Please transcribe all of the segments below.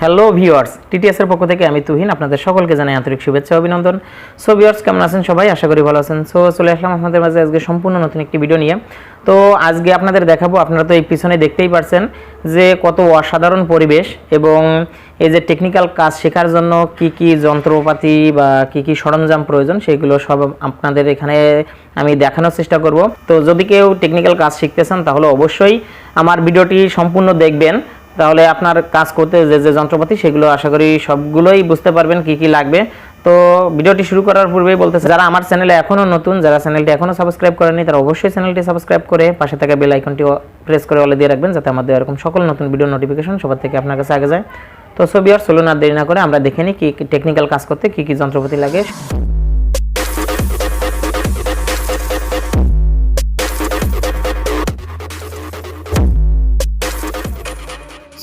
Hello viewers, TTS এর পক্ষ থেকে আমি তুহিন আপনাদের সকলকে জানাই আন্তরিক শুভেচ্ছা অভিনন্দন। সো ভিউয়ার্স, কেমন আছেন সবাই? আশা করি ভালো আছেন। সো চলে আসলাম আপনাদের মাঝে আজকে সম্পূর্ণ নতুন একটি ভিডিও নিয়ে। তো আজকে আপনাদের দেখাবো, আপনারা তো এই পিছনে দেখতেই পারছেন যে কত অসাধারণ পরিবেশ, এবং এই যে টেকনিক্যাল কাজ শেখার জন্য কি কি যন্ত্রপাতি বা কি কি সরঞ্জাম প্রয়োজন সেগুলো সব আপনাদের এখানে আমি দেখানোর চেষ্টা করব। তো যদি কেউ টেকনিক্যাল কাজ শিখতে চান তাহলে অবশ্যই আমার ভিডিওটি সম্পূর্ণ দেখবেন, তাহলে আপনার কাজ করতে যে যে যন্ত্রপাতি সেগুলো আশা করি সবগুলোই বুঝতে পারবেন কি কি লাগবে। তো ভিডিওটি শুরু করার পূর্বেই বলতেছে, যারা আমার চ্যানেলে এখনও নতুন, যারা চ্যানেলটি এখনও সাবস্ক্রাইব করেনি তারা অবশ্যই চ্যানেলটি সাবস্ক্রাইব করে পাশে থাকা বেল আইকনটি প্রেস করে অলে দিয়ে রাখবেন, যাতে আমাদের এরকম সকল নতুন ভিডিও নোটিফিকেশন সবার থেকে আপনার কাছে আগে যায়। তো সো ভিউয়ার্স, চলুন আর দেরি না করে আমরা দেখে নিই কি টেকনিক্যাল কাজ করতে কি কি যন্ত্রপাতি লাগে।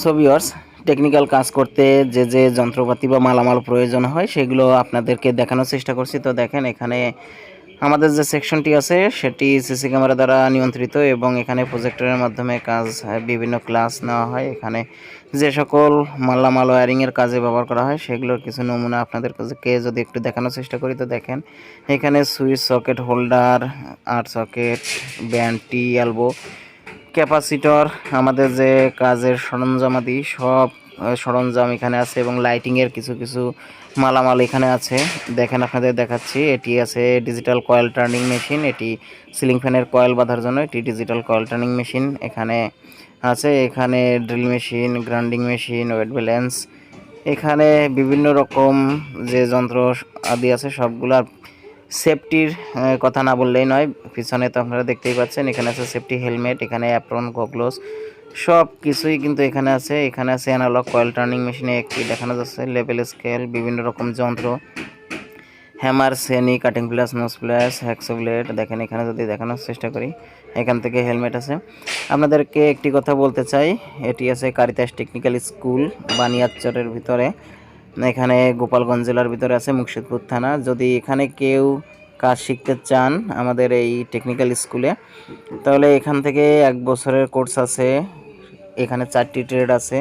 সো ভিউয়ার্স, টেকনিক্যাল কাজ করতে যে যে যন্ত্রপাতি বা মালামাল প্রয়োজন হয় সেগুলো আপনাদেরকে দেখানোর চেষ্টা করছি। তো দেখেন, এখানে আমাদের যে সেকশনটি আছে সেটি সিসি ক্যামেরা দ্বারা নিয়ন্ত্রিত, এবং এখানে প্রজেক্টরের মাধ্যমে কাজ বিভিন্ন ক্লাস নেওয়া হয়। এখানে যে সকল মালামাল ওয়ারিংয়ের কাজে ব্যবহার করা হয় সেগুলোর কিছু নমুনা আপনাদেরকে যদি একটু দেখানোর চেষ্টা করি। তো দেখেন, এখানে সুইচ, সকেট হোল্ডার, আর সকেট, ব্যান্ড, টি এলবো, ক্যাপাসিটর, আমাদের যে কাজের সরঞ্জামাদি সব সরঞ্জাম এখানে আছে, এবং লাইটিংয়ের কিছু কিছু মালামাল এখানে আছে। দেখেন, আপনাদের দেখাচ্ছি, এটি আছে ডিজিটাল কয়েল টার্নিং মেশিন, এটি সিলিং ফ্যানের কয়েল বাঁধার জন্য এটি ডিজিটাল কয়েল টার্নিং মেশিন এখানে আছে। এখানে drill machine, grinding machine, wait balance, এখানে বিভিন্ন রকম যে যন্ত্র আদি আছে সবগুলার সেফটির কথা না বললেই নয়। পিছনে তো আপনারা দেখতেই পাচ্ছেন, এখানে আছে সেফটি হেলমেট, এখানে অ্যাপ্রন, গগলস, সব কিছুই কিন্তু এখানে আছে। এখানে আছে অ্যানালগ কয়েল টার্নিং মেশিনে একটি দেখানো যাচ্ছে লেভেল স্কেল, বিভিন্ন রকম যন্ত্র, হ্যামার, সেনি, cutting pliers, nose pliers, hacksaw blade. দেখেন, এখানে যদি দেখানোর চেষ্টা করি, এখান থেকে হেলমেট আছে। আপনাদেরকে একটি কথা বলতে চাই, এটি আছে কারিতাস টেকনিক্যাল স্কুল, বানিয়াচরের ভিতরে, এখানে গোপালগঞ্জ জেলার ভিতরে আছে, মুর্শিদপুর থানা। যদি এখানে কেউ কাজ শিখতে চান আমাদের এই টেকনিক্যাল স্কুলে, তাহলে এখান থেকে 1 বছরের কোর্স আছে। এখানে 4টি ট্রেড আছে।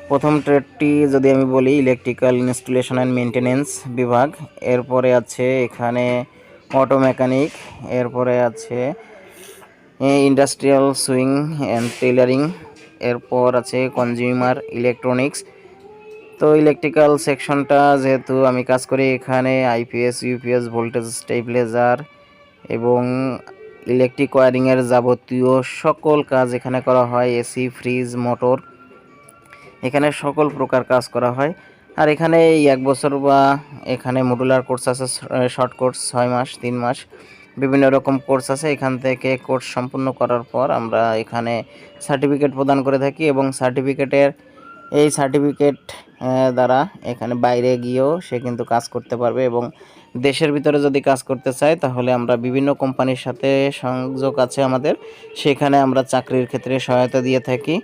প্রথম ট্রেডটি যদি আমি বলি, ইলেকট্রিক্যাল ইনস্টলেশন অ্যান্ড মেনটেনেন্স বিভাগ, এরপরে আছে এখানে অটো মেকানিক, এরপরে আছে ইন্ডাস্ট্রিয়াল সুইং অ্যান্ড টেলারিং, এরপর আছে কনজিউমার ইলেকট্রনিক্স। তো ইলেকট্রিক্যাল সেকশনটা যেহেতু আমি কাজ করি, এখানে I.P.S, U.P.S, ভোল্টেজ স্টেবিলাইজার এবং ইলেকট্রিক ওয়ারিংয়ের যাবতীয় সকল কাজ এখানে করা হয়। এসি, ফ্রিজ, মোটর, এখানে সকল প্রকার কাজ করা হয়। আর এখানে এই 1 বছর বা এখানে মডুলার কোর্স আছে, শর্ট কোর্স 6 মাস, 3 মাস, বিভিন্ন রকম কোর্স আছে। এখান থেকে কোর্স সম্পূর্ণ করার পর আমরা এখানে সার্টিফিকেট প্রদান করে থাকি, এবং এই সার্টিফিকেট দ্বারা এখানে বাইরে গিয়েও সে কিন্তু কাজ করতে পারবে, এবং দেশের ভিতরে যদি কাজ করতে চায় তাহলে আমরা বিভিন্ন কোম্পানির সাথে সংযোগ আছে আমাদের, সেখানে আমরা চাকরির ক্ষেত্রে সহায়তা দিয়ে থাকি।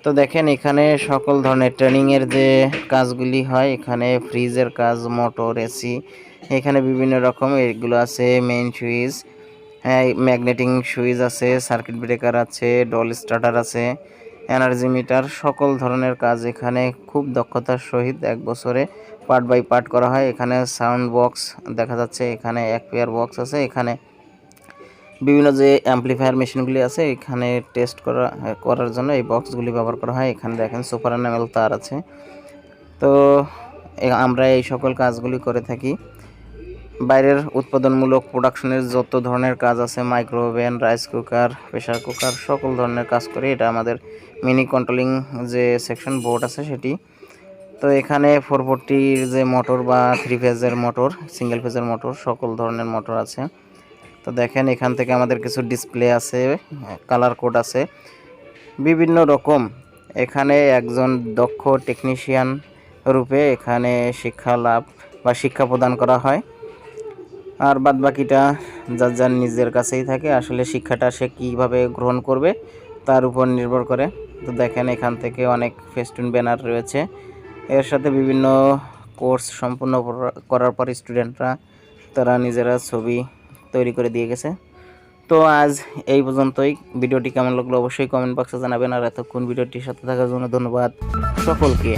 তো দেখেন, এখানে সকল ধরনের ট্রেনিংয়ের যে কাজগুলি হয়, এখানে ফ্রিজের কাজ, মোটর, এসি, এখানে বিভিন্ন রকম এগুলো আছে। মেইন সুইচ, ম্যাগনেটিং সুইচ আছে, সার্কিট ব্রেকার আছে, ডল স্টার্টার আছে, এনার্জি মিটার, সকল ধরনের কাজ এখানে খুব দক্ষতার সহিত 1 বছরে পার্ট বাই পার্ট করা হয়। এখানে সাউন্ড বক্স দেখা যাচ্ছে, এখানে 1 পেয়ার বক্স আছে, এখানে বিভিন্ন যে অ্যাম্পলিফায়ার মেশিনগুলি আছে এখানে টেস্ট করার জন্য এই বক্সগুলি ব্যবহার করা হয়। এখানে দেখেন সুপার এনামেল তার আছে। তো আমরা এই সকল কাজগুলি করে থাকি। বাইরের উৎপাদনমূলক প্রোডাকশনের যত ধরনের কাজ আছে, micro oven, rice cooker, pressure cooker, সকল ধরনের কাজ করি। এটা আমাদের মিনি কন্ট্রোলিং যে সেকশন বোর্ড আছে সেটি। তো এখানে 440 যে মোটর বা 3 ফেজের মোটর, সিঙ্গেল ফেজের মোটর, সকল ধরনের মোটর আছে। তো দেখেন, এখান থেকে আমাদের কিছু ডিসপ্লে আছে, কালার কোড আছে, বিভিন্ন রকম। এখানে একজন দক্ষ টেকনিশিয়ান রূপে এখানে শিক্ষা লাভ বা শিক্ষা প্রদান করা হয়, আর বাদবাকিটা যার যার নিজের কাছেই থাকে। আসলে শিক্ষাটা সে কীভাবে গ্রহণ করবে তার উপর নির্ভর করে। তো দেখেন, এখান থেকে অনেক ফেস্টুন ব্যানার রয়েছে, এর সাথে বিভিন্ন কোর্স সম্পূর্ণ করার পর স্টুডেন্টরা তারা নিজেরা ছবি তৈরি করে দিয়ে গেছে। তো আজ এই পর্যন্তই। ভিডিওটি কেমন লাগলো অবশ্যই কমেন্ট বক্সে জানাবেন। আর এতক্ষণ ভিডিওটির সাথে থাকার জন্য ধন্যবাদ সকলকে।